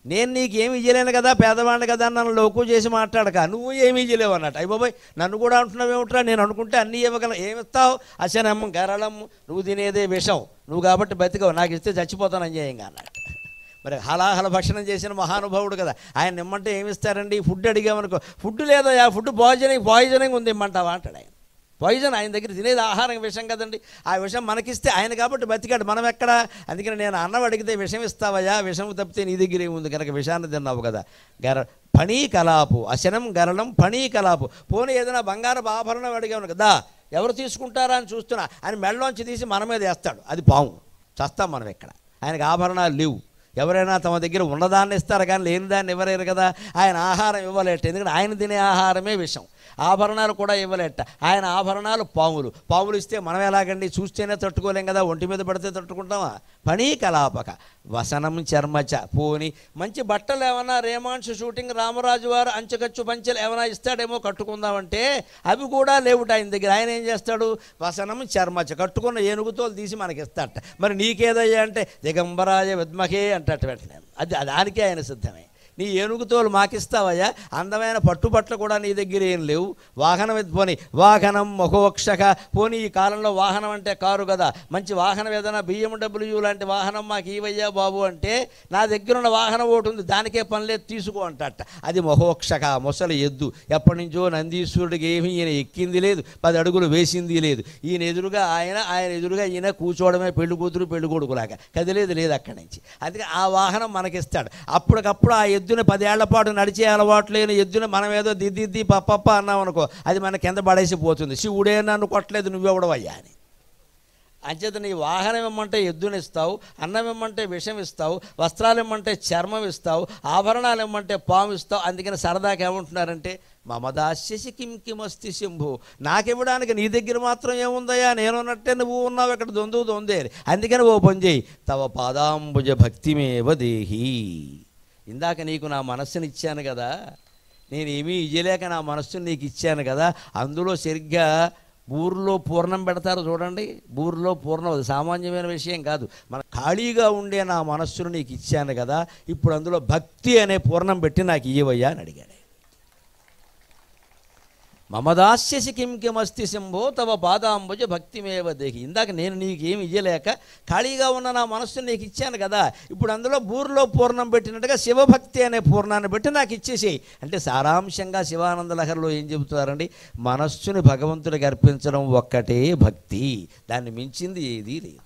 నేను నీకు ఏమి ఇయ్యలేను కదా, పేదవాడిని కదా అని నన్ను లోకు చేసి మాట్లాడక, నువ్వు ఏమి ఇయ్యలేవు అన్నట్టు. అయ్య బాబాయ్ నన్ను కూడా అంటున్నావు ఏమిట్రా, నేను అనుకుంటే అన్నీ ఇవ్వగలను, ఏమిస్తావు, అశనం గరళం, నువ్వు తినేదే విషం, నువ్వు కాబట్టి బతికవు, నాకు ఇస్తే చచ్చిపోతాను అన్యాయంగా అన్నట్టు. మరి హలాహల భక్షణం చేసిన మహానుభావుడు కదా, ఆయన ఇమ్మంటే ఏమిస్తారండి? ఫుడ్ అడిగామనుకో, ఫుడ్ లేదా, ఫుడ్ పాయిజనింగ్ ఉంది ఇమ్మంటావా అంటాడు ఆయన. పాయిజన్ ఆయన దగ్గర తినేది ఆహారం విషం కదండి, ఆ విషం మనకిస్తే ఆయన కాబట్టి బతికాడు, మనం ఎక్కడ? అందుకని నేను అన్నం అడిగితే విషం ఇస్తావయ్యా, విషం తప్పితే నీ దగ్గర ఏముంది కనుక విషాన్ని తిన్నావు కదా. పణీ కలాపు, అశనం గరళం పణీ కలాపు. పోనీ ఏదైనా బంగారపు ఆభరణం అడిగాను కదా, ఎవరు తీసుకుంటారా అని చూస్తున్నా, ఆయన మెడలోంచి తీసి మన మీద వేస్తాడు, అది పాము, చస్తాం మనం ఎక్కడ. ఆయనకు ఆభరణాలు లేవు, ఎవరైనా తమ దగ్గర ఉన్నదాన్ని ఇస్తారు కానీ లేని దాన్ని ఇవ్వలేరు కదా. ఆయన ఆహారం ఇవ్వలేట, ఎందుకంటే ఆయన తినే ఆహారమే విషం. ఆభరణాలు కూడా ఇవ్వలేట, ఆయన ఆభరణాలు పాములు ఇస్తే మనం ఎలాగండి, చూస్తేనే తట్టుకోలేం కదా, ఒంటి మీద పడితే తట్టుకుంటామా. పణీ కలాపక వసనం చర్మచ, పోని మంచి బట్టలు ఏమన్నా రేమాన్స్ షూటింగ్ రామరాజు వారు అంచెకచ్చు పంచెలు ఏమైనా ఇస్తాడేమో కట్టుకుందామంటే అవి కూడా లేవుట ఆయన దగ్గర. ఆయన ఏం చేస్తాడు? వసనం చర్మచ, కట్టుకున్న ఏనుగుతోలు తీసి మనకి ఇస్తాడట. మరి నీకేదయ్యా అంటే దిగంబరాయ విద్మహే అంటట వెంటనే, అది దానికే ఆయన సిద్ధమే. నీ ఏనుగుతోలు మాకిస్తావయ్యా, అందమైన పట్టుబట్టలు కూడా నీ దగ్గర ఏం లేవు. వాహనం పోని వాహనం మహోక్షక, పోనీ ఈ కాలంలో వాహనం అంటే కారు కదా, మంచి వాహనం ఏదైనా BMW లాంటి వాహనం మాకు ఇవయ్యా బాబు అంటే, నా దగ్గర ఉన్న వాహనం ఒకటి ఉంది దానికే పనిలేదు తీసుకో అంటట, అది మహోక్షక, మొసలి ఎద్దు. ఎప్పటి నుంచో నందీశ్వరుడికి ఏమీ ఈయన ఎక్కింది లేదు, 10 అడుగులు వేసింది లేదు. ఈయన ఎదురుగా ఆయన ఎదురుగా ఈయన కూర్చోవడమే పెళ్లి కూతురు పెళ్లి కొడుకులాగా, కదిలేదు లేదు అక్కడి నుంచి. అందుకే ఆ వాహనం మనకిస్తాడు. అప్పటికప్పుడు ఆ ఎద్దుని 10 ఏళ్ల పాటు నడిచే అలవాటు లేని ఎద్దుని మనం ఏదో దిద్ది పప్ప అన్నాం అనుకో, అది మన కింద పడేసిపోతుంది. శివుడే నన్ను కొట్టలేదు నువ్వెవడవయ్యా అని. అంచేత నీ వాహనం ఇమ్మంటే ఎద్దుని ఇస్తావు, అన్నం ఇమ్మంటే విషం ఇస్తావు, వస్త్రాలు ఇమ్మంటే చర్మం ఇస్తావు, ఆభరణాలు ఇమ్మంటే పాము ఇస్తావు. అందుకని సరదాకి ఏమంటున్నారంటే మమదాస్యసి కిం కిమస్తి శంభు, నాకివ్వడానికి నీ దగ్గర మాత్రం ఏముందయ్యా, నేనున్నట్టే నువ్వు ఉన్నావు, ఇక్కడ దొందే. అందుకని ఓ పని చేయి, తవ పాదాంబుజ భక్తిమేవ దేహి. ఇందాక నీకు నా మనస్సుని ఇచ్చాను కదా, నేను ఏమీ ఇయ్యలేక నా మనస్సుని నీకు ఇచ్చాను కదా, అందులో సరిగ్గా బూరులో పూర్ణం పెడతారు చూడండి, బూరులో పూర్ణం, అది సామాన్యమైన విషయం కాదు. మన ఖాళీగా ఉండే నా మనస్సును నీకు ఇచ్చాను కదా, ఇప్పుడు అందులో భక్తి అనే పూర్ణం పెట్టి నాకు ఇయ్యవయ్యా అని అడిగాడు. మమదాస్యసి కిం కిమస్తి శంభో తవ పాదాంబుజ భక్తిమేవ దేహి. ఇందాక నేను నీకు ఏమి ఇయ్యలేక ఖాళీగా ఉన్న నా మనస్సును నీకు ఇచ్చాను కదా, ఇప్పుడు అందులో బూరులో పూర్ణం పెట్టినట్టుగా శివభక్తి అనే పూర్ణాన్ని పెట్టి నాకు ఇచ్చేసేయి అంటే, సారాంశంగా శివానంద లహరిలో ఏం చెబుతున్నారండి? మనస్సుని భగవంతుడికి అర్పించడం ఒక్కటే భక్తి, దాన్ని మించింది ఏదీ లేదు.